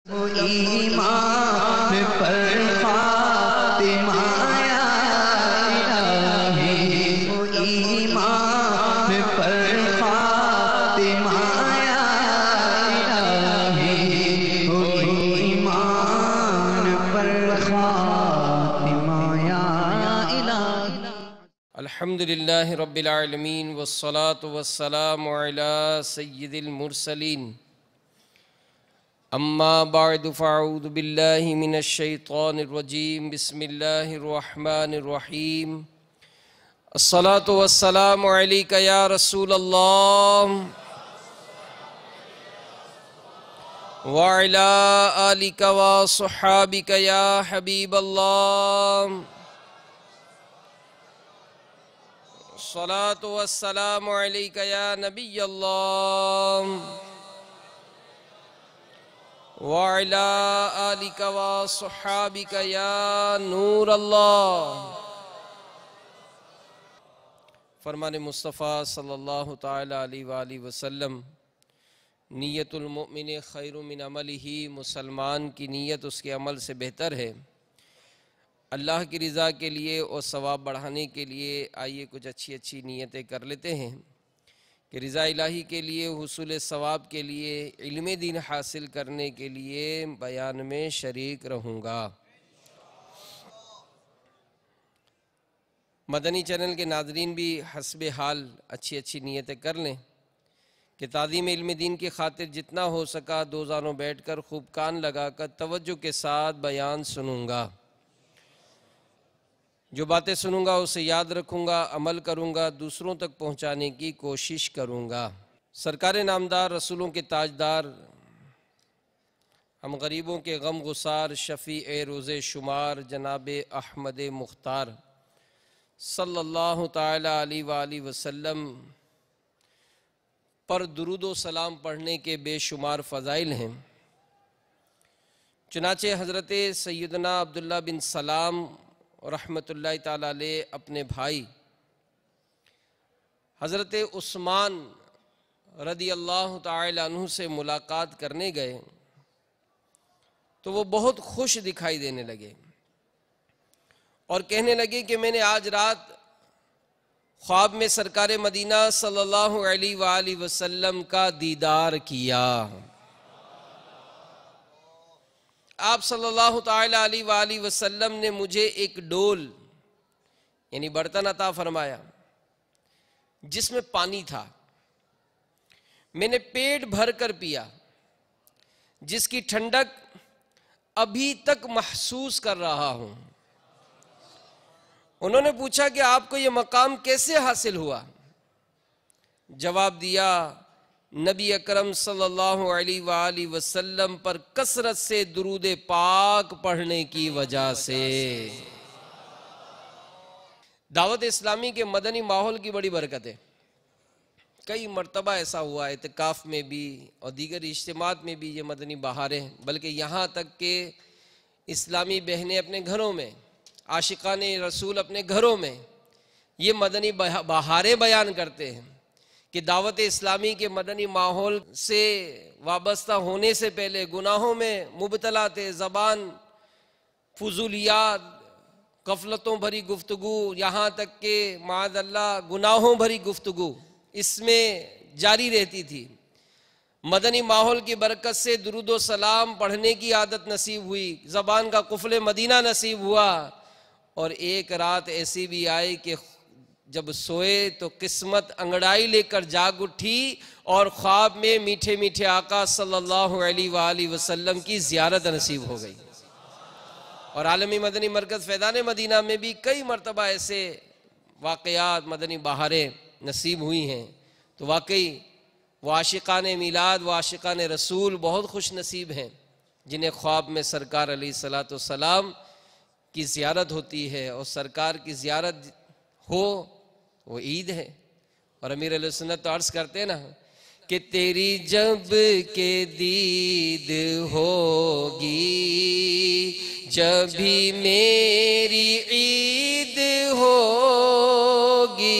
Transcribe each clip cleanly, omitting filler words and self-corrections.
ایمان پر فاطمہ یا الہی، ایمان پر فاطمہ یا الہی، ایمان پر فاطمہ یا الہی۔ الحمدللہ رب العالمین والصلاة والسلام علی سید المرسلین، اما بعد فاعوذ باللہ من الشیطان الرجیم، بسم اللہ الرحمن الرحیم۔ الصلاة والسلام علیک یا رسول اللہ وعلی آلک وصحابک یا حبیب اللہ۔ الصلاة والسلام علیک یا نبی اللہ وعلى آلك وصحابك یا نور اللہ۔ فرمان مصطفیٰ صلی اللہ تعالی علیہ وآلہ وسلم، نیت المؤمن خیر من عملہ، مسلمان کی نیت اس کے عمل سے بہتر ہے۔ اللہ کی رضا کے لیے اور ثواب بڑھانے کے لیے آئیے کچھ اچھی نیتیں کر لیتے ہیں کہ رضا الہی کے لیے، حصول ثواب کے لیے، علم دین حاصل کرنے کے لیے بیان میں شریک رہوں گا۔ مدنی چینل کے ناظرین بھی حسب حال اچھی نیتیں کر لیں کہ تعظیم علم دین کی خاطر جتنا ہو سکا دو زانوں بیٹھ کر خوب کان لگا کر توجہ کے ساتھ بیان سنوں گا۔ جو باتیں سنوں گا اسے یاد رکھوں گا، عمل کروں گا، دوسروں تک پہنچانے کی کوشش کروں گا۔ سرکار نامدار، رسولوں کے تاجدار، ہم غریبوں کے غم گسار، شفیع روز شمار، جناب احمد مختار صلی اللہ تعالی علیہ وآلہ وسلم پر درود و سلام پڑھنے کے بے شمار فضائل ہیں۔ چنانچہ حضرت سیدنا عبداللہ بن سلام رحمت اللہ تعالیٰ علیہ اپنے بھائی حضرت عثمان رضی اللہ تعالیٰ عنہ سے ملاقات کرنے گئے تو وہ بہت خوش دکھائی دینے لگے اور کہنے لگے کہ میں نے آج رات خواب میں سرکار مدینہ صلی اللہ علیہ وآلہ وسلم کا دیدار کیا۔ آپ صلی اللہ تعالیٰ علیہ وآلہ وسلم نے مجھے ایک ڈول یعنی برتن عطا فرمایا جس میں پانی تھا، میں نے پیٹ بھر کر پیا، جس کی ٹھنڈک ابھی تک محسوس کر رہا ہوں۔ انہوں نے پوچھا کہ آپ کو یہ مقام کیسے حاصل ہوا؟ جواب دیا، نبی اکرم صلی اللہ علیہ وآلہ وسلم پر کثرت سے درود پاک پڑھنے کی وجہ سے۔ دعوت اسلامی کے مدنی ماحول کی بڑی برکت ہے۔ کئی مرتبہ ایسا ہوا، اعتکاف میں بھی اور دیگر اجتماعات میں بھی یہ مدنی بہاریں، بلکہ یہاں تک کہ اسلامی بہنیں اپنے گھروں میں، عاشقان رسول اپنے گھروں میں یہ مدنی بہاریں بیان کرتے ہیں کہ دعوت اسلامی کے مدنی ماحول سے وابستہ ہونے سے پہلے گناہوں میں مبتلا تھے، زبان فضولیات، غفلتوں بھری گفتگو، یہاں تک کہ معاذ اللہ گناہوں بھری گفتگو اس میں جاری رہتی تھی۔ مدنی ماحول کی برکت سے درود و سلام پڑھنے کی عادت نصیب ہوئی، زبان کا قفل مدینہ نصیب ہوا، اور ایک رات ایسی بھی آئی کہ جب سوئے تو قسمت انگڑائی لے کر جاگ اٹھی اور خواب میں میٹھے میٹھے آقا صلی اللہ علیہ وآلہ وسلم کی زیارت نصیب ہو گئی۔ اور عالمی مدنی مرکز فیضان مدینہ میں بھی کئی مرتبہ ایسے واقعات، مدنی بہاریں نصیب ہوئی ہیں۔ تو واقعی وہ عاشقان میلاد، وہ عاشقان رسول بہت خوش نصیب ہیں جنہیں خواب میں سرکار علیہ السلام کی زیارت ہوتی ہے، اور سرکار کی زیارت ہو وہ عید ہے۔ اور امیر علیہ سنت تو عرض کرتے ہیں نا کہ تیری جب کہ دید ہوگی جبھی میری عید ہوگی،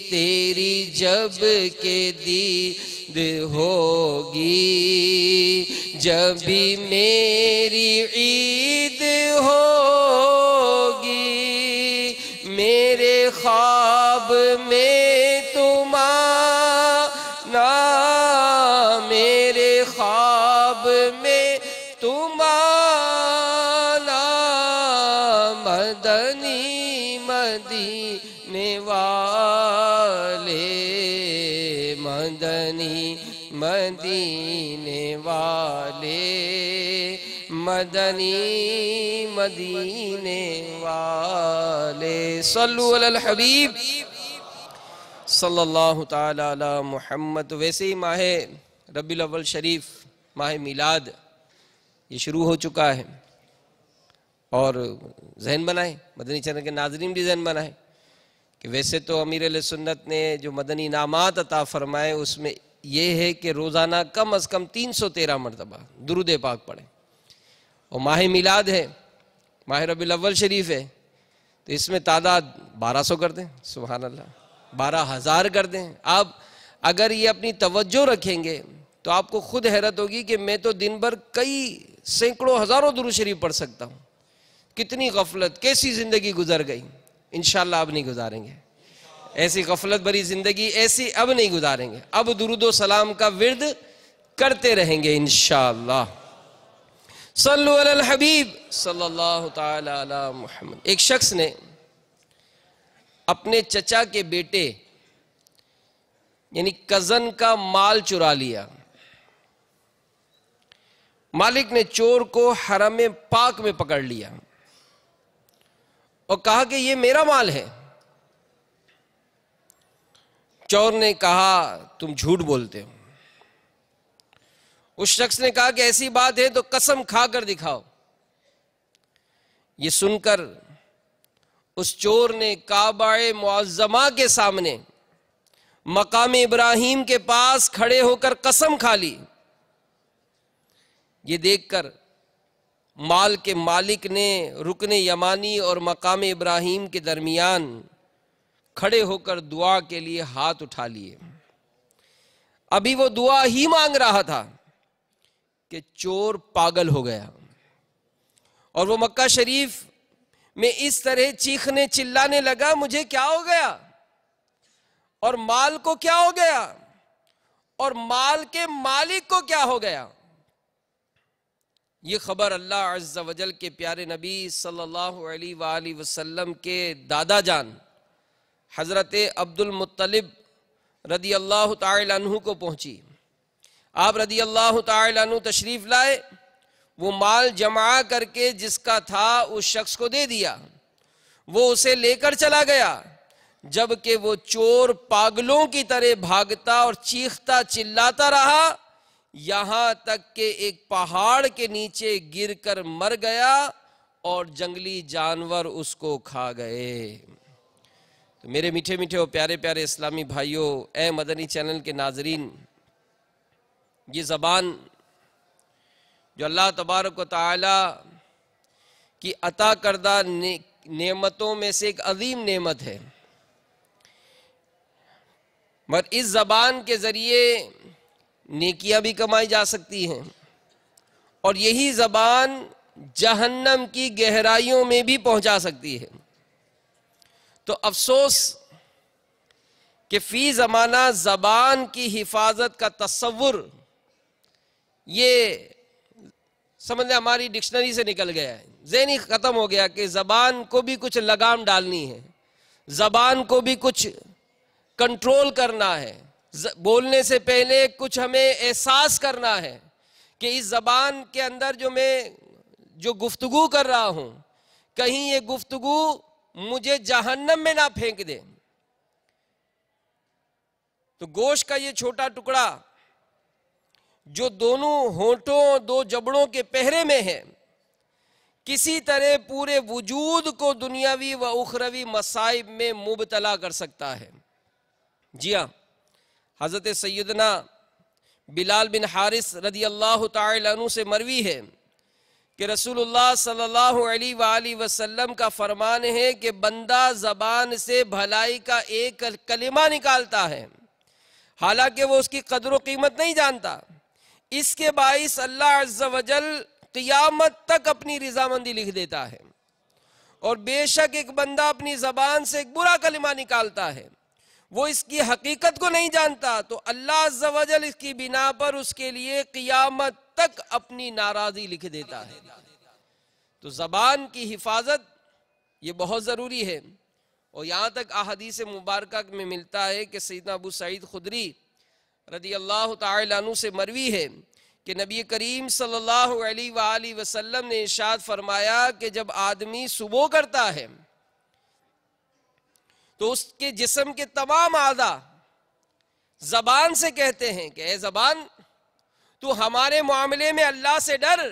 تیری جب کہ دید ہوگی جب بھی میری عید ہوگی میرے خواب میں تم آنا، میرے خواب میں تم آنا، مدنی مدینے والے، مدنی مدینے والے، مدنی مدینے والے، صلو علی الحبیب صلی اللہ تعالی علی محمد۔ ویسے ہی ماہ ربیع الاول شریف، ماہ میلاد یہ شروع ہو چکا ہے، اور ذہن بنائیں، مدنی چینل کے ناظرین بھی ذہن بنائیں کہ ویسے تو امیر اہل سنت نے جو مدنی انعامات عطا فرمائے اس میں یہ ہے کہ روزانہ کم از کم 313 مرتبہ درود پاک پڑھیں، اور ماہ میلاد ہے، ماہ ربیع الاول شریف ہے، تو اس میں تعداد 1200 کر دیں، سبحان اللہ، 12,000 کر دیں۔ آپ اگر یہ اپنی توجہ رکھیں گے تو آپ کو خود حیرت ہوگی کہ میں تو دن بھر کئی سینکڑوں ہزاروں درود شریف پڑھ سکتا ہوں، کتنی غفلت، کیسی زندگی گزر گئی۔ انشاءاللہ اب نہیں گزاریں گے ایسی غفلت بھری زندگی، ایسی اب نہیں گزاریں گے، اب درود و سلام کا ورد کرتے رہیں گے انشاءاللہ۔ صلو علی الحبیب صلی اللہ تعالی علی محمد۔ ایک شخص نے اپنے چچا کے بیٹے یعنی کزن کا مال چرا لیا۔ مالک نے چور کو حرم پاک میں پکڑ لیا اور کہا کہ یہ میرا مال ہے۔ چور نے کہا تم جھوٹ بولتے ہو۔ اس شخص نے کہا کہ ایسی بات ہے تو قسم کھا کر دکھاؤ۔ یہ سن کر اس چور نے کعبہ معظمہ کے سامنے مقام ابراہیم کے پاس کھڑے ہو کر قسم کھا لی۔ یہ دیکھ کر مال کے مالک نے رکن یمانی اور مقام ابراہیم کے درمیان کھڑے ہو کر دعا کے لیے ہاتھ اٹھا لیے۔ ابھی وہ دعا ہی مانگ رہا تھا کہ چور پاگل ہو گیا، اور وہ مکہ شریف میں اس طرح چیخنے چلانے لگا، مجھے کیا ہو گیا اور مال کو کیا ہو گیا اور مال کے مالک کو کیا ہو گیا۔ یہ خبر اللہ عز و جل کے پیارے نبی صلی اللہ علیہ وآلہ وسلم کے دادا جان حضرت عبد المطلب رضی اللہ تعالی عنہ کو پہنچی۔ آپ رضی اللہ تعالی عنہ تشریف لائے، وہ مال جمع کر کے جس کا تھا اس شخص کو دے دیا، وہ اسے لے کر چلا گیا، جبکہ وہ چور پاگلوں کی طرح بھاگتا اور چیختا چلاتا رہا، یہاں تک کہ ایک پہاڑ کے نیچے گر کر مر گیا اور جنگلی جانور اس کو کھا گئے۔ تو میرے میٹھے میٹھے اور پیارے پیارے اسلامی بھائیوں، اے مدنی چینل کے ناظرین، یہ زبان جو اللہ تبارک و تعالی کی عطا کردہ نعمتوں میں سے ایک عظیم نعمت ہے، مگر اس زبان کے ذریعے نیکیاں بھی کمائی جا سکتی ہیں، اور یہی زبان جہنم کی گہرائیوں میں بھی پہنچا سکتی ہے۔ تو افسوس کہ فی زمانہ زبان کی حفاظت کا تصور یہ سمجھیں ہماری ڈکشنری سے نکل گیا ہے، ذہن ہی ختم ہو گیا کہ زبان کو بھی کچھ لگام ڈالنی ہے، زبان کو بھی کچھ کنٹرول کرنا ہے، بولنے سے پہلے کچھ ہمیں احساس کرنا ہے کہ اس زبان کے اندر جو گفتگو کر رہا ہوں، کہیں یہ گفتگو مجھے جہنم میں نہ پھینک دے۔ تو گوشت کا یہ چھوٹا ٹکڑا جو دونوں ہونٹوں دو جبڑوں کے پہرے میں ہے، کسی طرح پورے وجود کو دنیاوی و اخروی مصائب میں مبتلا کر سکتا ہے۔ جی ہاں، حضرت سیدنا بلال بن حارث رضی اللہ تعالی عنہ سے مروی ہے کہ رسول اللہ صلی اللہ علیہ وآلہ وسلم کا فرمان ہے کہ بندہ زبان سے بھلائی کا ایک کلمہ نکالتا ہے، حالانکہ وہ اس کی قدر و قیمت نہیں جانتا، اس کے باعث اللہ عز و جل قیامت تک اپنی رضامندی لکھ دیتا ہے. اور بے شک ایک بندہ اپنی زبان سے ایک برا کلمہ نکالتا ہے، وہ اس کی حقیقت کو نہیں جانتا، تو اللہ عز و جل اس کی بنا پر اس کے لیے قیامت تک اپنی ناراضی لکھ دیتا ہے. تو زبان کی حفاظت یہ بہت ضروری ہے. اور یہاں تک احادیث مبارکہ میں ملتا ہے کہ سیدنا ابو سعید خدری رضی اللہ تعالی عنہ سے مروی ہے کہ نبی کریم صلی اللہ علیہ وآلہ وسلم نے ارشاد فرمایا کہ جب آدمی صبح کرتا ہے تو اس کے جسم کے تمام اعضاء زبان سے کہتے ہیں کہ اے زبان تو ہمارے معاملے میں اللہ سے ڈر،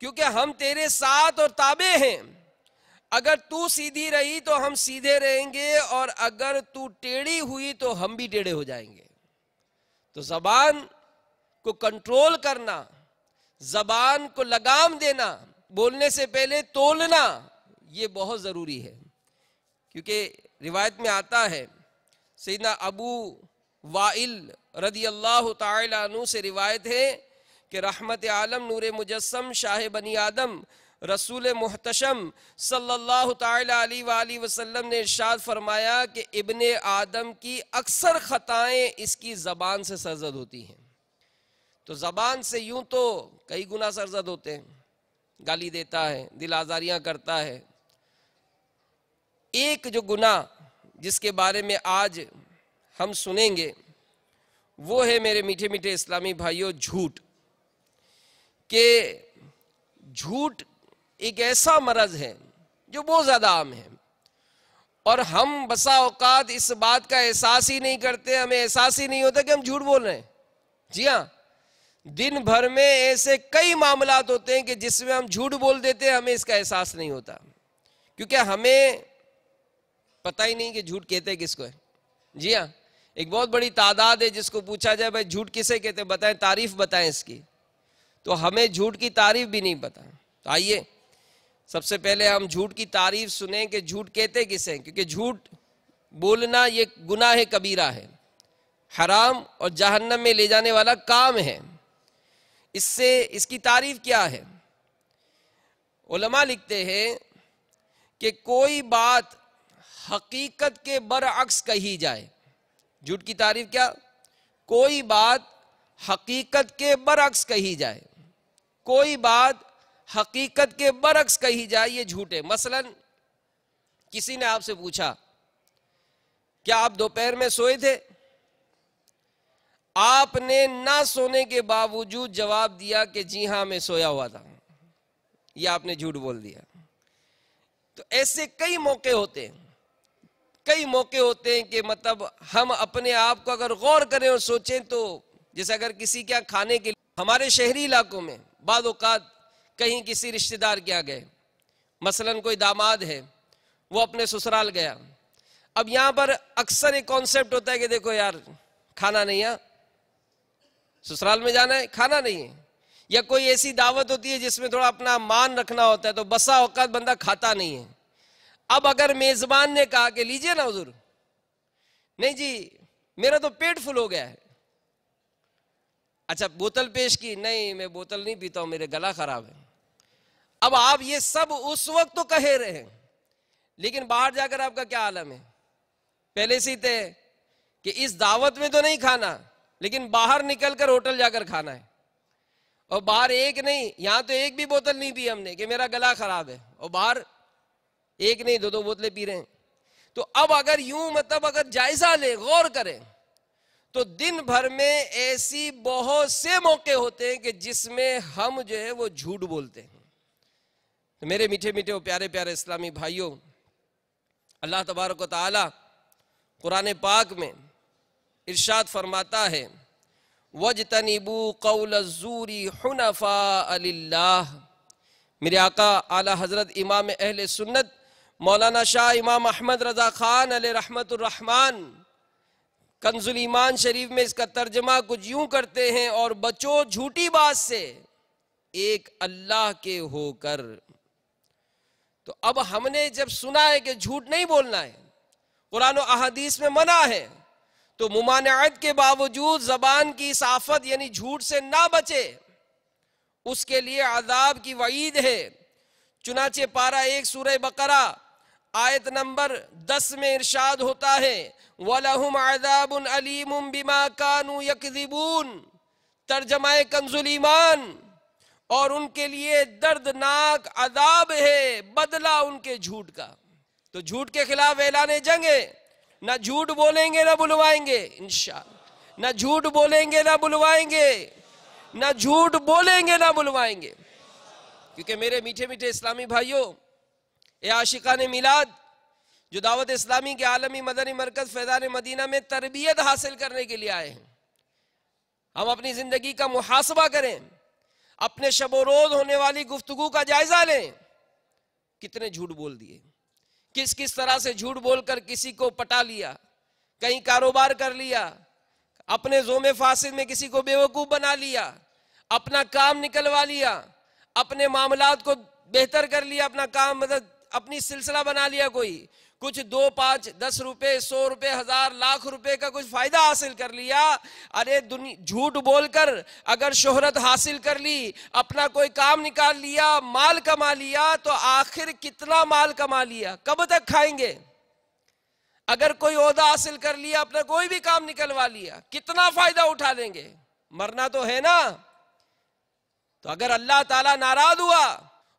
کیونکہ ہم تیرے ساتھ اور تابع ہیں. اگر تو سیدھی رہی تو ہم سیدھے رہیں گے، اور اگر تو ٹیڑھی ہوئی تو ہم بھی ٹیڑھے ہو جائیں گے. تو زبان کو کنٹرول کرنا، زبان کو لگام دینا، بولنے سے پہلے تولنا، یہ بہت ضروری ہے. کیونکہ روایت میں آتا ہے، سیدنا ابو وائل رضی اللہ تعالی عنہ سے روایت ہے کہ رحمت عالم نور مجسم شاہ بنی آدم رسول محتشم صلی اللہ تعالی علیہ وآلہ وسلم نے ارشاد فرمایا کہ ابن آدم کی اکثر خطائیں اس کی زبان سے سرزد ہوتی ہیں. تو زبان سے یوں تو کئی گنا سرزد ہوتے ہیں، گالی دیتا ہے، دل آزاریاں کرتا ہے. ایک جو گناہ جس کے بارے میں آج ہم سنیں گے وہ ہے میرے میٹھے میٹھے اسلامی بھائیوں جھوٹ. کہ جھوٹ ایک ایسا مرض ہے جو بہت زیادہ عام ہے، اور ہم بسا اوقات اس بات کا احساس ہی نہیں کرتے، ہمیں احساس ہی نہیں ہوتا کہ ہم جھوٹ بول رہے ہیں. جی ہاں، دن بھر میں ایسے کئی معاملات ہوتے ہیں کہ جس میں ہم جھوٹ بول دیتے ہیں، ہمیں اس کا احساس نہیں ہوتا، کیونکہ ہمیں پتہ ہی نہیں کہ جھوٹ کہتے کس کو ہے. جی ہاں، ایک بہت بڑی تعداد ہے جس کو پوچھا جائے بھائی جھوٹ کسے کہتے، بتائیں، تعریف بتائیں اس کی، تو ہمیں جھوٹ کی تعریف بھی نہیں پتہ. تو آئیے سب سے پہلے ہم جھوٹ کی تعریف سنیں کہ جھوٹ کہتے کسے، کیونکہ جھوٹ بولنا یہ گناہ کبیرہ ہے، حرام اور جہنم میں لے جانے والا کام ہے. اس کی تعریف کیا ہے؟ علماء لکھتے ہیں کہ کوئی بات حقیقت کے برعکس کہی جائے. جھوٹ کی تعریف کیا؟ کوئی بات حقیقت کے برعکس کہی جائے. کوئی بات حقیقت کے برعکس کہی جائے یہ جھوٹ ہے. مثلا کسی نے آپ سے پوچھا کیا آپ دوپہر میں سوئے تھے؟ آپ نے نہ سونے کے باوجود جواب دیا کہ جی ہاں میں سویا ہوا تھا. یہ آپ نے جھوٹ بول دیا. تو ایسے کئی موقع ہوتے ہیں کہ مطلب ہم اپنے آپ کو اگر غور کریں اور سوچیں تو جیسے اگر کسی کے کھانے کے لیے ہمارے شہری علاقوں میں بعض اوقات کہیں کسی رشتہ دار کے یہاں گئے، مثلا کوئی داماد ہے وہ اپنے سسرال گیا. اب یہاں پر اکثر ایک کانسیپٹ ہوتا ہے کہ دیکھو یار کھانا نہیں ہے، سسرال میں جانا ہے کھانا نہیں ہے، یا کوئی ایسی دعوت ہوتی ہے جس میں تھوڑا اپنا مان رکھنا ہوتا ہے تو بسا اوقات بندہ کھاتا نہیں ہے. اب اگر میزبان نے کہا کہ لیجئے نا حضور، نہیں جی میرا تو پیٹ فل ہو گیا ہے. اچھا بوتل پیش کی، نہیں میں بوتل نہیں پیتا ہوں، میرے گلا خراب ہے. اب آپ یہ سب اس وقت تو کہہ رہے ہیں، لیکن باہر جا کر آپ کا کیا عالم ہے؟ پہلے سے طے کہ اس دعوت میں تو نہیں کھانا، لیکن باہر نکل کر ہوٹل جا کر کھانا ہے. اور باہر ایک نہیں، یہاں تو ایک بھی بوتل نہیں پی ہم نے کہ میرا گلا خراب ہے، اور باہر ایک نہیں دو بوتلیں پی رہے ہیں. تو اب اگر یوں مطلب اگر جائزہ لے، غور کریں، تو دن بھر میں ایسی بہت سے موقع ہوتے ہیں کہ جس میں ہم جو ہے وہ جھوٹ بولتے ہیں. تو میرے میٹھے میٹھے پیارے پیارے اسلامی بھائیوں، اللہ تبارک و تعالی قرآن پاک میں ارشاد فرماتا ہے وَاجْتَنِبُوا قَوْلَ الزُّورِ حُنَفَاءَ لِلَّهِ. میرے آقا اعلیٰ حضرت امام اہل سنت مولانا شاہ امام احمد رضا خان علیہ رحمت الرحمن کنز الایمان شریف میں اس کا ترجمہ کچھ یوں کرتے ہیں، اور بچو جھوٹی بات سے ایک اللہ کے ہو کر. تو اب ہم نے جب سنا ہے کہ جھوٹ نہیں بولنا ہے، قرآن و احادیث میں منع ہے، تو ممانعت کے باوجود زبان کی اس آفت یعنی جھوٹ سے نہ بچے، اس کے لیے عذاب کی وعید ہے۔ چنانچہ پارہ 1 سورہ بقرہ آیت نمبر 10 میں ارشاد ہوتا ہے وَلَهُمْ عَذَابٌ أَلِيمٌ بِمَا كَانُوا يَكْذِبُونَ، ترجمہ کنز الایمان، اور ان کے لیے دردناک عذاب ہے بدلہ ان کے جھوٹ کا۔ تو جھوٹ کے خلاف اعلان جنگ ہے، نہ جھوٹ بولیں گے نہ بلوائیں گے انشاءاللہ، نہ جھوٹ بولیں گے نہ بلوائیں گے، نہ جھوٹ بولیں گے نہ بلوائیں گے۔ کیونکہ میرے میٹھے میٹھے اسلامی بھائیوں، اے عاشقان میلاد جو دعوت اسلامی کے عالمی مدنی مرکز فیضان مدینہ میں تربیت حاصل کرنے کے لیے آئے ہیں، ہم اپنی زندگی کا محاسبہ کریں، اپنے شب و روز ہونے والی گفتگو کا جائزہ لیں۔ کتنے جھوٹ بول دیے، کس کس طرح سے جھوٹ بول کر کسی کو پٹا لیا، کہیں کاروبار کر لیا، اپنے زوم فاسد میں کسی کو بیوقوف بنا لیا، اپنا کام نکلوا لیا، اپنے معاملات کو بہتر کر لیا، اپنا کام مطلب اپنی سلسلہ بنا لیا، کوئی کچھ 2 5 10 روپے 100 روپے 1000 لاکھ روپے کا کچھ فائدہ حاصل کر لیا۔ ارے جھوٹ بول کر اگر شہرت حاصل کر لی، اپنا کوئی کام نکال لیا، مال کما لیا، تو آخر کتنا مال کما لیا، کب تک کھائیں گے؟ اگر کوئی عہدہ حاصل کر لیا، اپنا کوئی بھی کام نکلوا لیا، کتنا فائدہ اٹھا لیں گے؟ مرنا تو ہے نا۔ تو اگر اللہ تعالیٰ ناراض ہوا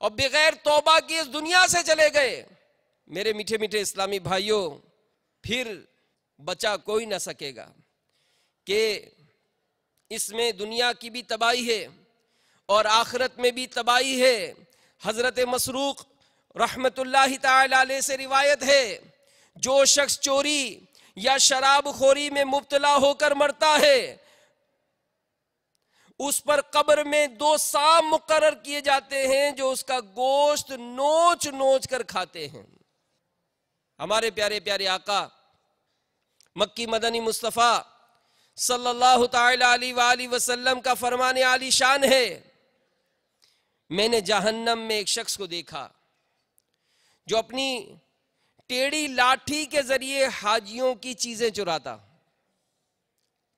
اور بغیر توبہ کی اس دنیا سے چلے گئے، میرے میٹھے میٹھے اسلامی بھائیوں، پھر بچا کوئی نہ سکے گا، کہ اس میں دنیا کی بھی تباہی ہے اور آخرت میں بھی تباہی ہے۔ حضرت مسروق رحمت اللہ تعالی علیہ سے روایت ہے، جو شخص چوری یا شراب خوری میں مبتلا ہو کر مرتا ہے، اس پر قبر میں 2 سام مقرر کیے جاتے ہیں جو اس کا گوشت نوچ نوچ کر کھاتے ہیں۔ ہمارے پیارے پیارے آقا مکی مدنی مصطفیٰ صلی اللہ تعالی علیہ وآلہ وسلم کا فرمان عالی شان ہے، میں نے جہنم میں ایک شخص کو دیکھا جو اپنی ٹیڑھی لاٹھی کے ذریعے حاجیوں کی چیزیں چراتا۔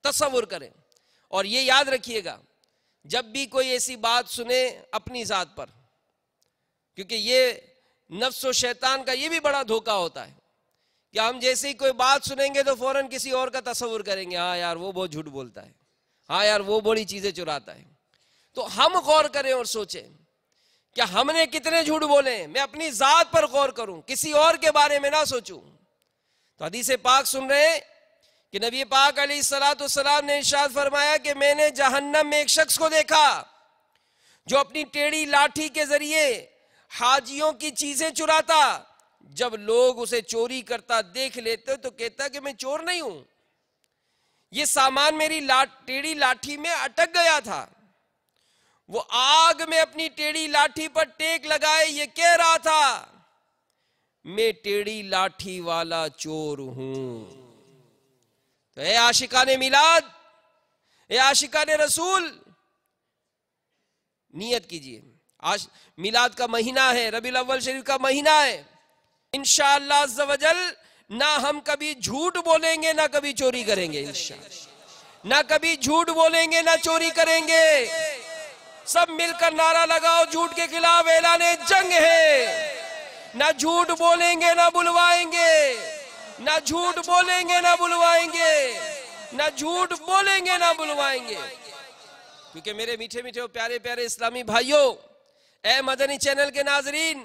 تصور کریں، اور یہ یاد رکھیے گا جب بھی کوئی ایسی بات سنے اپنی ذات پر، کیونکہ یہ نفس و شیطان کا یہ بھی بڑا دھوکہ ہوتا ہے کہ ہم جیسے ہی کوئی بات سنیں گے تو فوراً کسی اور کا تصور کریں گے، ہاں یار وہ بہت جھوٹ بولتا ہے، ہاں یار وہ بڑی چیزیں چراتا ہے۔ تو ہم غور کریں اور سوچیں کہ ہم نے کتنے جھوٹ بولے ہیں۔ میں اپنی ذات پر غور کروں، کسی اور کے بارے میں نہ سوچوں۔ تو حدیث پاک سن رہے ہیں کہ نبی پاک علیہ السلام نے ارشاد فرمایا کہ میں نے جہنم میں ایک شخص کو دیکھا جو اپنی ٹیڑھی لاٹھی کے ذریعے حاجیوں کی چیزیں چراتا۔ جب لوگ اسے چوری کرتا دیکھ لیتے تو کہتا کہ میں چور نہیں ہوں، یہ سامان میری ٹیڑھی لاٹھی میں اٹک گیا تھا۔ وہ آگ میں اپنی ٹیڑھی لاٹھی پر ٹیک لگائے یہ کہہ رہا تھا میں ٹیڑھی لاٹھی والا چور ہوں۔ تو اے عاشقان میلاد، اے عاشقان رسول، نیت کیجئے، میلاد کا مہینہ ہے، ربیع الاول شریف کا مہینہ ہے، انشاءاللہ عز و جل نہ ہم کبھی جھوٹ بولیں گے نہ کبھی چوری کریں گے، انشاءاللہ نہ کبھی جھوٹ بولیں گے نہ چوری کریں گے۔ سب مل کر نعرہ لگاؤ، جھوٹ کے خلاف اعلان جنگ ہے، نہ جھوٹ بولیں گے نہ بلوائیں گے، نہ جھوٹ بولیں گے نہ بلوائیں گے، نہ جھوٹ بولیں گے نہ بلوائیں گے۔ کیونکہ میرے میٹھے میٹھے اور پیارے پیارے اسلامی بھائیوں، اے مدنی چینل کے ناظرین،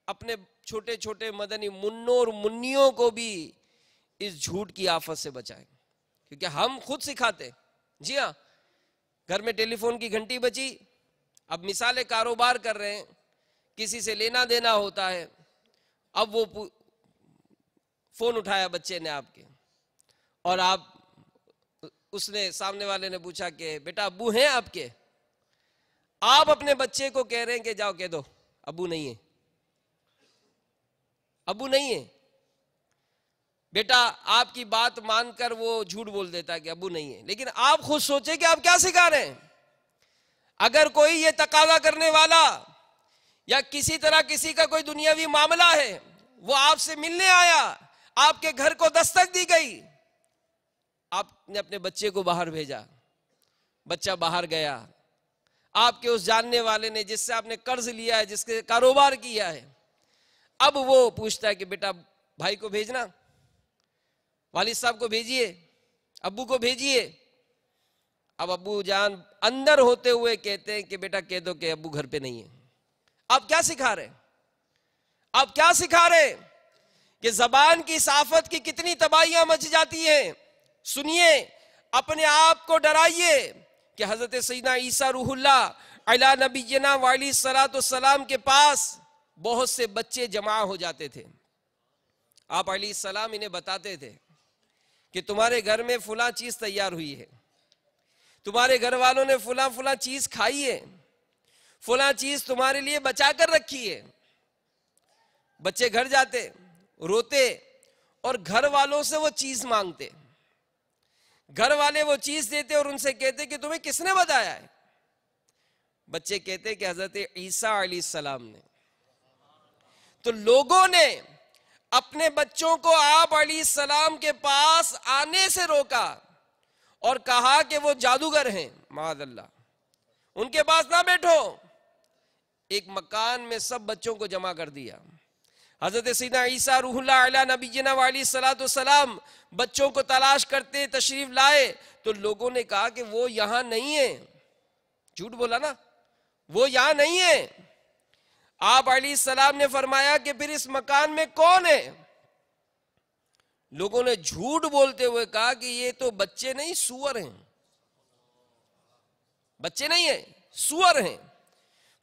اپنے چھوٹے چھوٹے مدنی منوں اور منیوں کو بھی اس جھوٹ کی آفت سے بچائیں، کیونکہ ہم خود سکھاتے۔ جی ہاں، گھر میں ٹیلی فون کی گھنٹی بجی، اب مثال کاروبار کر رہے ہیں، کسی سے لینا دینا ہوتا ہے، اب وہ فون اٹھایا بچے نے آپ کے، اور اس نے سامنے والے نے پوچھا کہ بیٹا ابو ہیں آپ کے؟ آپ اپنے بچے کو کہہ رہے ہیں کہ جاؤ کہہ دو ابو نہیں ہے، ابو نہیں ہے۔ بیٹا آپ کی بات مان کر وہ جھوٹ بول دیتا ہے کہ ابو نہیں ہے، لیکن آپ خود سوچیں کہ آپ کیا سکھا رہے ہیں۔ اگر کوئی یہ تقاضا کرنے والا یا کسی طرح کسی کا کوئی دنیاوی معاملہ ہے، وہ آپ سے ملنے آیا، آپ کے گھر کو دستک دی گئی، آپ نے اپنے بچے کو باہر بھیجا، بچہ باہر گیا، آپ کے اس جاننے والے نے جس سے آپ نے قرض لیا ہے، جس کے کاروبار کیا ہے، اب وہ پوچھتا ہے کہ بیٹا بھائی کو بھیجنا، والد صاحب کو بھیجیے، ابو کو بھیجیے۔ اب ابو جان اندر ہوتے ہوئے کہتے ہیں کہ بیٹا کہہ دو کہ ابو گھر پہ نہیں ہے۔ آپ کیا سکھا رہے ہیں؟ آپ کیا سکھا رہے ہیں کہ زبان کی صافت کی کتنی تباہیاں مچ جاتی ہیں۔ سنیے، اپنے آپ کو ڈرائیے کہ حضرت سیدنا عیسیٰ روح اللہ علی نبینا وعلیہ الصلوۃ والسلام کے پاس بہت سے بچے جمع ہو جاتے تھے۔ آپ علیہ السلام انہیں بتاتے تھے کہ تمہارے گھر میں فلاں چیز تیار ہوئی ہے، تمہارے گھر والوں نے فلاں فلاں چیز کھائی ہے، فلاں چیز تمہارے لیے بچا کر رکھی ہے۔ بچے گھر جاتے، روتے، اور گھر والوں سے وہ چیز مانگتے، گھر والے وہ چیز دیتے اور ان سے کہتے کہ تمہیں کس نے بتایا ہے؟ بچے کہتے کہ حضرت عیسیٰ علیہ السلام نے۔ تو لوگوں نے اپنے بچوں کو آپ علیہ السلام کے پاس آنے سے روکا اور کہا کہ وہ جادوگر ہیں، معاذ اللہ، ان کے پاس نہ بیٹھو۔ ایک مکان میں سب بچوں کو جمع کر دیا۔ حضرت سیدنا عیسیٰ روح اللہ علی نبینا وعلیہ الصلوۃ والسلام بچوں کو تلاش کرتے تشریف لائے تو لوگوں نے کہا کہ وہ یہاں نہیں ہے۔ جھوٹ بولا نا، وہ یہاں نہیں ہے۔ آپ علیہ السلام نے فرمایا کہ پھر اس مکان میں کون ہے؟ لوگوں نے جھوٹ بولتے ہوئے کہا کہ یہ تو بچے نہیں، سور ہیں۔ بچے نہیں ہیں، سور ہیں۔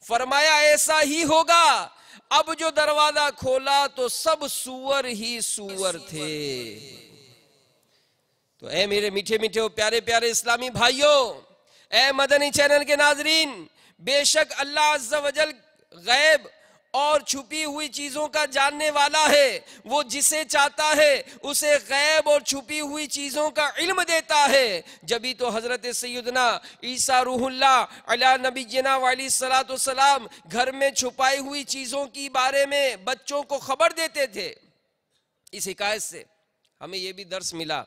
فرمایا ایسا ہی ہوگا، اب جو دروازہ کھولا تو سب سور ہی سور تھے۔ تو اے میرے میٹھے میٹھے اور پیارے پیارے اسلامی بھائیوں، اے مدنی چینل کے ناظرین، بے شک اللہ عز و جل غیب اور چھپی ہوئی چیزوں کا جاننے والا ہے۔ وہ جسے چاہتا ہے اسے غیب اور چھپی ہوئی چیزوں کا علم دیتا ہے۔ جبھی تو حضرت سیدنا عیسیٰ روح اللہ علی نبینا وعلیہ الصلوۃ والسلام گھر میں چھپائی ہوئی چیزوں کی بارے میں بچوں کو خبر دیتے تھے۔ اس حکایت سے ہمیں یہ بھی درس ملا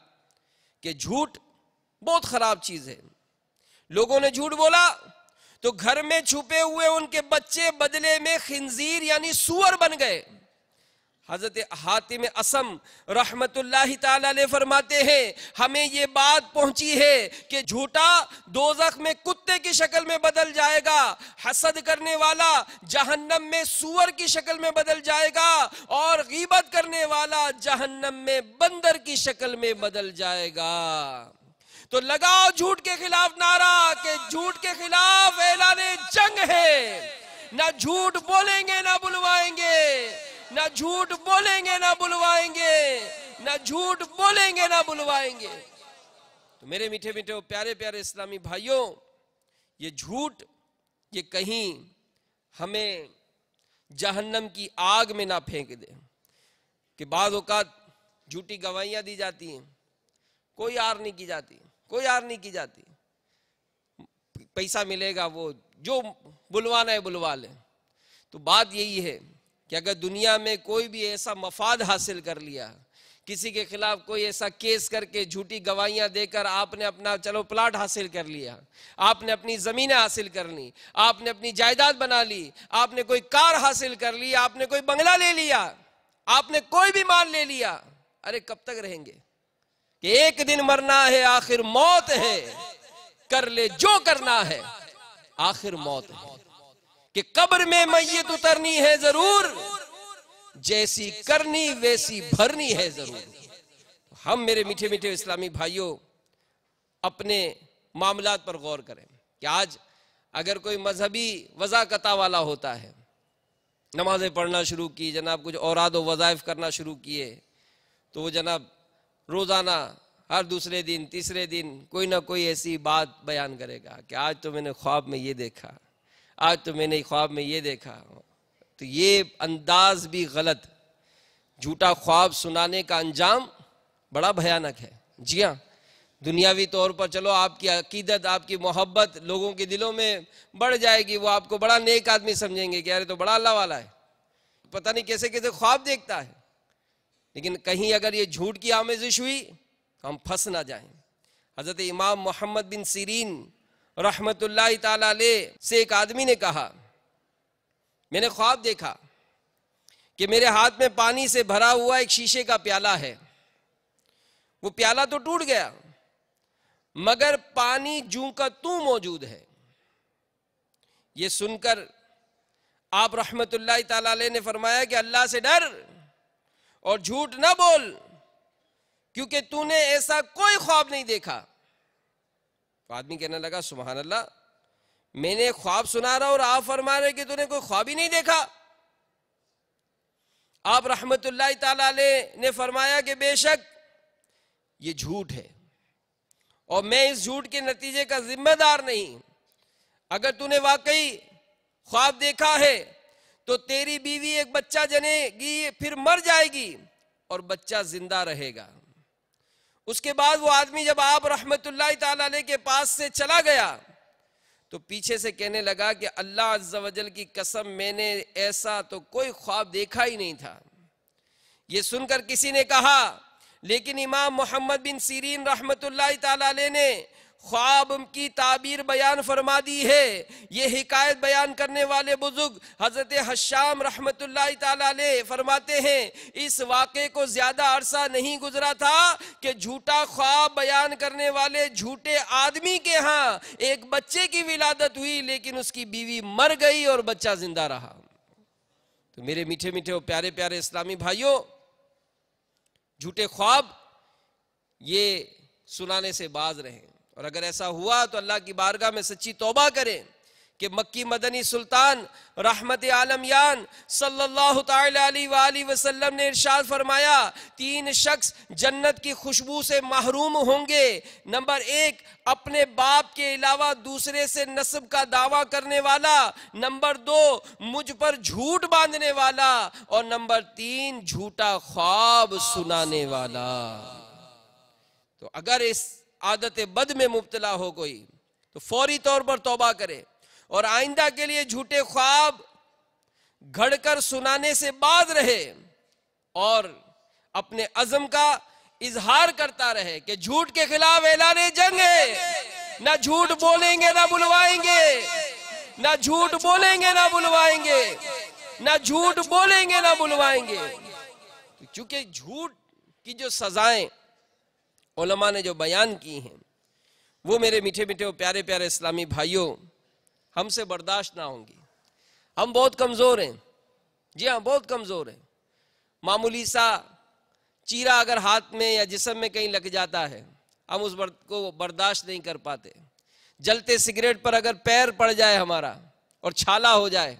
کہ جھوٹ بہت خراب چیز ہے۔ لوگوں نے جھوٹ بولا تو گھر میں چھپے ہوئے ان کے بچے بدلے میں خنزیر یعنی سور بن گئے۔ حضرت حاتم اصم رحمت اللہ تعالی علیہ فرماتے ہیں ہمیں یہ بات پہنچی ہے کہ جھوٹا دوزخ میں کتے کی شکل میں بدل جائے گا، حسد کرنے والا جہنم میں سور کی شکل میں بدل جائے گا، اور غیبت کرنے والا جہنم میں بندر کی شکل میں بدل جائے گا۔ تو لگاؤ جھوٹ کے خلاف نعرہ کہ جھوٹ کے خلاف اعلان جنگ ہے۔ نہ جھوٹ بولیں گے نہ بلوائیں گے، نہ جھوٹ بولیں گے نہ بلوائیں گے، نہ جھوٹ بولیں گے نہ بلوائیں گے۔ تو میرے میٹھے میٹھے اور پیارے پیارے اسلامی بھائیوں، یہ جھوٹ یہ کہیں ہمیں جہنم کی آگ میں نہ پھینک دے۔ کہ بعض اوقات جھوٹی گواہیاں دی جاتی ہیں، کوئی آر نہیں کی جاتی، کوئی آر نہیں کی جاتی، پیسہ ملے گا، وہ جو بلوانا ہے بلوا لیں۔ تو بات یہی ہے کہ اگر دنیا میں کوئی بھی ایسا مفاد حاصل کر لیا، کسی کے خلاف کوئی ایسا کیس کر کے جھوٹی گواہیاں دے کر آپ نے اپنا چلو پلاٹ حاصل کر لیا، آپ نے اپنی زمینیں حاصل کر لی، آپ نے اپنی جائیداد بنا لی، آپ نے کوئی کار حاصل کر لی، آپ نے کوئی بنگلہ لے لیا، آپ نے کوئی بھی مال لے لیا، ارے کب تک رہیں گے؟ کہ ایک دن مرنا ہے، آخر موت ہے، کر لے جو کرنا ہے، آخر موت ہے۔ کہ قبر میں میت اترنی ہے ضرور، جیسی کرنی ویسی بھرنی ہے ضرور۔ ہم میرے میٹھے میٹھے اسلامی بھائیوں اپنے معاملات پر غور کریں کہ آج اگر کوئی مذہبی وضاقتہ والا ہوتا ہے، نمازیں پڑھنا شروع کی، جناب کچھ اوراد و وظائف کرنا شروع کیے، تو وہ جناب روزانہ ہر دوسرے دن تیسرے دن کوئی نہ کوئی ایسی بات بیان کرے گا کہ آج تو میں نے خواب میں یہ دیکھا، آج تو میں نے خواب میں یہ دیکھا۔ تو یہ انداز بھی غلط، جھوٹا خواب سنانے کا انجام بڑا بھیانک ہے۔ جی ہاں، دنیاوی طور پر چلو آپ کی عقیدت، آپ کی محبت لوگوں کے دلوں میں بڑھ جائے گی، وہ آپ کو بڑا نیک آدمی سمجھیں گے کہ یار تو بڑا اللہ والا ہے، پتہ نہیں کیسے کیسے خواب دیکھتا ہے۔ لیکن کہیں اگر یہ جھوٹ کی آمیزش ہوئی ہم پھنس نہ جائیں۔ حضرت امام محمد بن سیرین رحمت اللہ تعالیٰ علیہ سے ایک آدمی نے کہا میں نے خواب دیکھا کہ میرے ہاتھ میں پانی سے بھرا ہوا ایک شیشے کا پیالہ ہے، وہ پیالہ تو ٹوٹ گیا مگر پانی جوں کا توں موجود ہے۔ یہ سن کر آپ رحمت اللہ تعالیٰ علیہ نے فرمایا کہ اللہ سے ڈر اور جھوٹ نہ بول، کیونکہ تو نے ایسا کوئی خواب نہیں دیکھا۔ تو آدمی کہنے لگا سبحان اللہ، میں نے خواب سنا رہا اور آپ فرما رہے کہ تو نے کوئی خواب ہی نہیں دیکھا۔ آپ رحمت اللہ تعالیٰ علیہ نے فرمایا کہ بے شک یہ جھوٹ ہے اور میں اس جھوٹ کے نتیجے کا ذمہ دار نہیں۔ اگر تو نے واقعی خواب دیکھا ہے تو تیری بیوی ایک بچہ جنے گی، پھر مر جائے گی اور بچہ زندہ رہے گا۔ اس کے بعد وہ آدمی جب آپ رحمت اللہ تعالیٰ علیہ کے پاس سے چلا گیا تو پیچھے سے کہنے لگا کہ اللہ عز و جل کی قسم میں نے ایسا تو کوئی خواب دیکھا ہی نہیں تھا۔ یہ سن کر کسی نے کہا لیکن امام محمد بن سیرین رحمت اللہ تعالیٰ علیہ نے خواب کی تعبیر بیان فرما دی ہے۔ یہ حکایت بیان کرنے والے بزرگ حضرت حشام رحمت اللہ تعالیٰ علیہ فرماتے ہیں اس واقعے کو زیادہ عرصہ نہیں گزرا تھا کہ جھوٹا خواب بیان کرنے والے جھوٹے آدمی کے ہاں ایک بچے کی ولادت ہوئی، لیکن اس کی بیوی مر گئی اور بچہ زندہ رہا۔ تو میرے میٹھے میٹھے اور پیارے پیارے اسلامی بھائیوں، جھوٹے خواب یہ سنانے سے باز رہیں، اور اگر ایسا ہوا تو اللہ کی بارگاہ میں سچی توبہ کریں کہ مکی مدنی سلطان رحمت عالمیان صلی اللہ تعالی علیہ وآلہ وسلم نے ارشاد فرمایا 3 شخص جنت کی خوشبو سے محروم ہوں گے۔ نمبر 1 اپنے باپ کے علاوہ دوسرے سے نسب کا دعویٰ کرنے والا، نمبر 2 مجھ پر جھوٹ باندھنے والا، اور نمبر 3 جھوٹا خواب سنانے والا۔ تو اگر اس عادت بد میں مبتلا ہو کوئی تو فوری طور پر توبہ کرے اور آئندہ کے لیے جھوٹے خواب گھڑ کر سنانے سے باز رہے اور اپنے عزم کا اظہار کرتا رہے کہ جھوٹ کے خلاف اعلان جنگ ہے، نہ جھوٹ بولیں گے نہ بلوائیں گے، نہ جھوٹ بولیں گے نہ بلوائیں گے، نہ جھوٹ بولیں گے نہ بلوائیں گے۔ چونکہ جھوٹ کی جو سزائیں علماء نے جو بیان کی ہیں وہ میرے میٹھے میٹھے اور پیارے پیارے اسلامی بھائیوں ہم سے برداشت نہ ہوں گی۔ ہم بہت کمزور ہیں، جی ہاں بہت کمزور ہیں۔ معمولی سا چیرا اگر ہاتھ میں یا جسم میں کہیں لگ جاتا ہے ہم اس کو برداشت نہیں کر پاتے۔ جلتے سگریٹ پر اگر پیر پڑ جائے ہمارا اور چھالا ہو جائے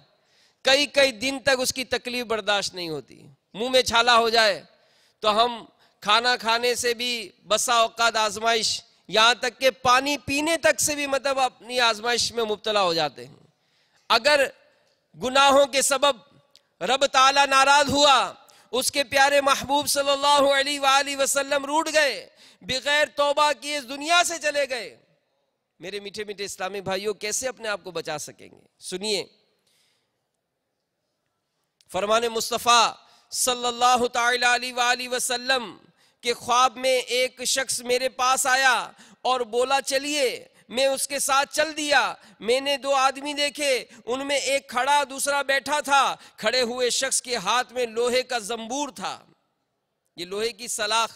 کئی دن تک اس کی تکلیف برداشت نہیں ہوتی۔ منہ میں چھالا ہو جائے تو ہم کھانا کھانے سے بھی بسا اوقات آزمائش، یہاں تک کہ پانی پینے تک سے بھی مطلب اپنی آزمائش میں مبتلا ہو جاتے ہیں۔ اگر گناہوں کے سبب رب تعالیٰ ناراض ہوا، اس کے پیارے محبوب صلی اللہ علیہ وآلہ وسلم روٹ گئے، بغیر توبہ کیے اس دنیا سے چلے گئے، میرے میٹھے میٹھے اسلامی بھائیوں کیسے اپنے آپ کو بچا سکیں گے؟ سنیے فرمان مصطفیٰ صلی اللہ تعالی علیہ وآلہ وسلم کہ خواب میں ایک شخص میرے پاس آیا اور بولا چلیے، میں اس کے ساتھ چل دیا۔ میں نے 2 آدمی دیکھے، ان میں ایک کھڑا دوسرا بیٹھا تھا۔ کھڑے ہوئے شخص کے ہاتھ میں لوہے کا زنبور تھا، یہ لوہے کی سلاخ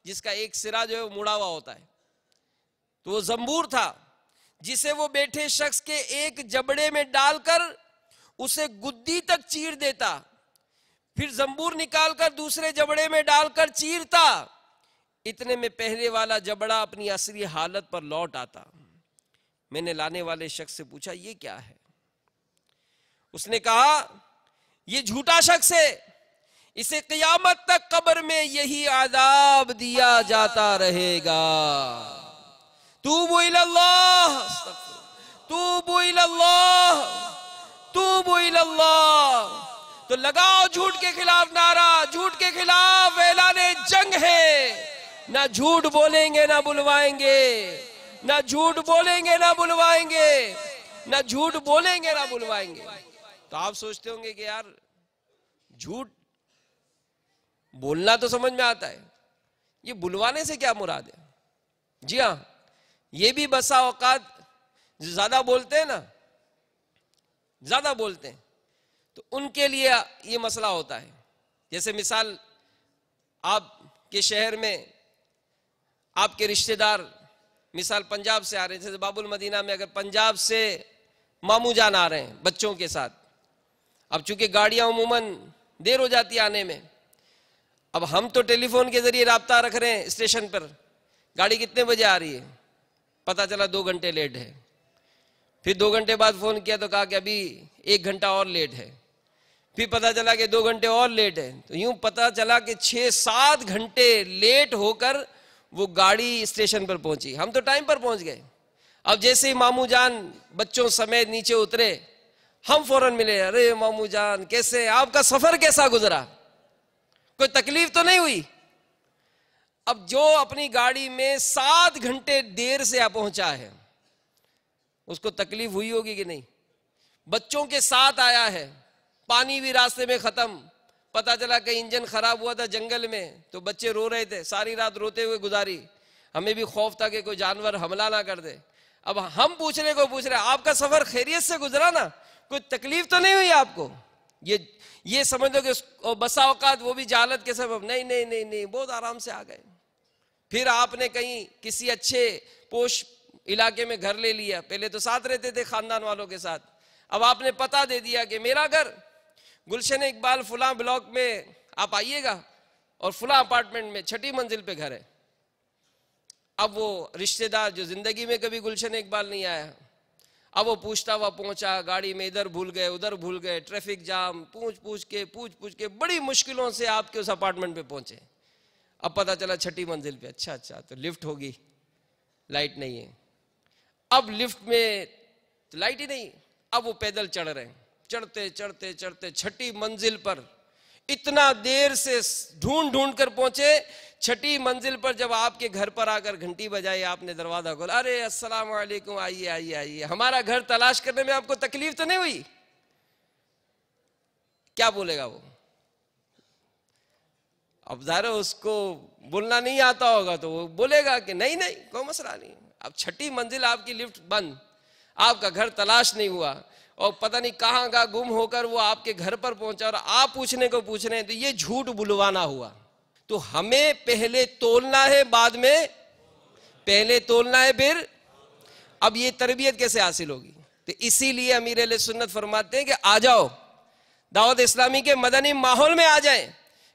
جس کا ایک سرا جو ہے وہ مڑا ہوا ہوتا ہے، تو وہ زنبور تھا جسے وہ بیٹھے شخص کے ایک جبڑے میں ڈال کر اسے گدی تک چیر دیتا، پھر زنبور نکال کر دوسرے جبڑے میں ڈال کر چیرتا، اتنے میں پہلے والا جبڑا اپنی اصلی حالت پر لوٹ آتا۔ میں نے لانے والے شخص سے پوچھا یہ کیا ہے؟ اس نے کہا یہ جھوٹا شخص ہے، اسے قیامت تک قبر میں یہی عذاب دیا جاتا رہے گا۔ توبوا الی اللہ، توبوا الی اللہ، توبوا الی اللہ۔ تو لگاؤ جھوٹ کے خلاف نعرہ، جھوٹ کے خلاف اعلان جنگ ہے۔ نہ جھوٹ بولیں گے نہ بلوائیں گے، نہ جھوٹ بولیں گے نہ بلوائیں گے، نہ جھوٹ بولیں گے نہ بلوائیں گے۔ تو آپ سوچتے ہوں گے کہ یار جھوٹ بولنا تو سمجھ میں آتا ہے، یہ بلوانے سے کیا مراد ہے؟ جی ہاں، یہ بھی بسا اوقات جو زیادہ بولتے ہیں نا، زیادہ بولتے ہیں، تو ان کے لیے یہ مسئلہ ہوتا ہے. جیسے مثال، آپ کے شہر میں آپ کے رشتہ دار مثال پنجاب سے آ رہے ہیں، جیسے باب المدینہ میں اگر پنجاب سے ماموں جان آ رہے ہیں بچوں کے ساتھ، اب چونکہ گاڑیاں عموماً دیر ہو جاتی ہے آنے میں، اب ہم تو ٹیلی فون کے ذریعے رابطہ رکھ رہے ہیں اسٹیشن پر، گاڑی کتنے بجے آ رہی ہے، پتہ چلا 2 گھنٹے لیٹ ہے. پھر 2 گھنٹے بعد فون کیا تو کہا کہ ابھی 1 گھنٹہ اور لیٹ ہے. پھر پتہ چلا کہ 2 گھنٹے اور لیٹ ہے. تو یوں پتہ چلا کہ 6-7 گھنٹے لیٹ ہو کر وہ گاڑی اسٹیشن پر پہنچی. ہم تو ٹائم پر پہنچ گئے. اب جیسے ہی ماموں جان بچوں سمیت نیچے اترے، ہم فوراً ملے، ارے ماموں جان کیسے، آپ کا سفر کیسا گزرا، کوئی تکلیف تو نہیں ہوئی؟ اب جو اپنی گاڑی میں 7 گھنٹے دیر سے پہنچا ہے اس کو تکلیف ہوئی ہوگی کہ نہیں؟ بچوں کے ساتھ آیا ہے، پانی بھی راستے میں ختم، پتا چلا کہ انجن خراب ہوا تھا جنگل میں، تو بچے رو رہے تھے، ساری رات روتے ہوئے گزاری. ہمیں بھی خوف تھا کہ کوئی جانور حملہ نہ کر دے. اب ہم پوچھ رہے آپ کا سفر خیریت سے گزرا نا، کوئی تکلیف تو نہیں ہوئی آپ کو؟ یہ سمجھ لو کہ بسا اوقات وہ بھی جہالت کے سبب، نہیں بہت آرام سے آ گئے. پھر آپ نے کہیں کسی اچھے پوش علاقے میں گھر لے لیا، پہلے تو ساتھ رہتے تھے خاندان والوں کے ساتھ، اب آپ نے پتہ دے دیا کہ میرا گھر گلشن اقبال فلاں بلاک میں آپ آئیے گا، اور فلاں اپارٹمنٹ میں 6ٹھی منزل پہ گھر ہے. اب وہ رشتہ دار جو زندگی میں کبھی گلشن اقبال نہیں آیا، اب وہ پوچھتا ہوا پہنچا، گاڑی میں ادھر بھول گئے ادھر بھول گئے، ٹریفک جام، پوچھ پوچھ کے بڑی مشکلوں سے آپ کے اس اپارٹمنٹ پہ پہنچے. اب پتہ چلا 6ٹھی منزل پہ، اچھا تو لفٹ ہوگی، لائٹ نہیں ہے. اب لفٹ میں لائٹ ہی نہیں، اب وہ پیدل چڑھ رہے ہیں، چڑھتے 6ٹھی منزل پر اتنا دیر سے ڈھونڈ کر پہنچے. 6ٹھی منزل پر جب آپ کے گھر پر آ کر گھنٹی بجائی، آپ نے دروازہ کھولا، ارے السلام علیکم، آئیے. ہمارا گھر تلاش کرنے میں آپ کو تکلیف تو نہیں ہوئی؟ کیا بولے گا وہ؟ اب ظاہر اس کو بولنا نہیں آتا ہوگا تو وہ بولے گا کہ نہیں کوئی مسئلہ نہیں. اب 6ٹھی منزل آپ کی لفٹ بند، آپ کا گھر تلاش نہیں ہوا، اور پتہ نہیں کہاں کا گم ہو کر وہ آپ کے گھر پر پہنچا، اور آپ پوچھ رہے ہیں، تو یہ جھوٹ بلوانا ہوا. تو ہمیں پہلے تولنا ہے، بعد میں پہلے تولنا ہے پھر. اب یہ تربیت کیسے حاصل ہوگی؟ تو اسی لیے امیر اہل سنت فرماتے ہیں کہ آ جاؤ دعوت اسلامی کے مدنی ماحول میں آ جائیں،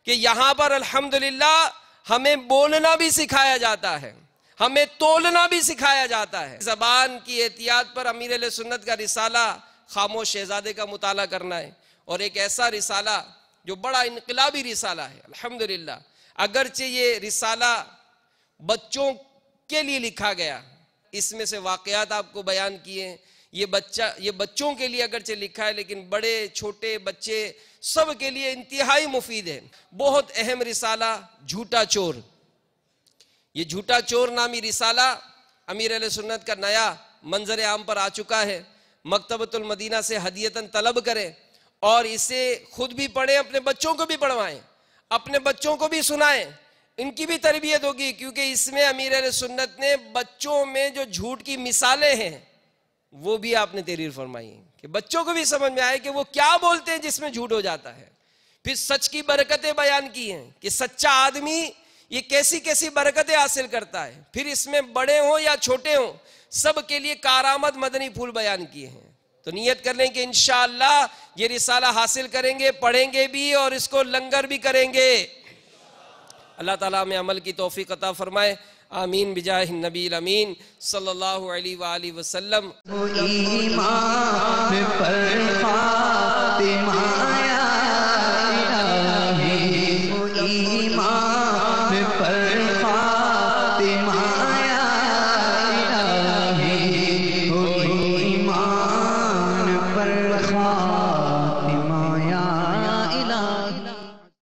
کہ یہاں پر الحمدللہ ہمیں بولنا بھی سکھایا جاتا ہے، ہمیں تولنا بھی سکھایا جاتا ہے. زبان کی احتیاط پر امیر اہل سنت کا رسالہ خاموش شہزادے کا مطالعہ کرنا ہے، اور ایک ایسا رسالہ جو بڑا انقلابی رسالہ ہے الحمدللہ. اگرچہ یہ رسالہ بچوں کے لیے لکھا گیا، اس میں سے واقعات آپ کو بیان کیے ہیں، یہ بچوں کے لیے اگرچہ لکھا ہے، لیکن بڑے چھوٹے بچے سب کے لیے انتہائی مفید ہے. بہت اہم رسالہ جھوٹا چور. یہ جھوٹا چور نامی رسالہ امیر اہل سنت کا نیا منظر عام پر آ چکا ہے. مکتبۃ المدینہ سے ہدیتاً طلب کریں، اور اسے خود بھی پڑھیں، اپنے بچوں کو بھی پڑھوائیں، اپنے بچوں کو بھی سنائیں، ان کی بھی تربیت ہوگی. کیونکہ اس میں امیر اہل سنت نے بچوں میں جو جھوٹ کی مثالیں ہیں وہ بھی آپ نے تحریر فرمائی ہیں، کہ بچوں کو بھی سمجھ میں آئے کہ وہ کیا بولتے ہیں جس میں جھوٹ ہو جاتا ہے. پھر سچ کی برکتیں بیان کی ہیں کہ سچا آدمی یہ کیسی برکتیں حاصل کرتا ہے. پھر اس میں بڑے ہوں یا چھوٹے ہوں سب کے لیے کارآمد مدنی پھول بیان کیے ہیں. تو نیت کر لیں کہ انشاءاللہ یہ رسالہ حاصل کریں گے، پڑھیں گے بھی، اور اس کو لنگر بھی کریں گے. اللہ تعالیٰ میں عمل کی توفیق عطا فرمائے. آمین بجاہ النبی الامین صلی اللہ علیہ وآلہ وسلم. ایمان پر خاتمہ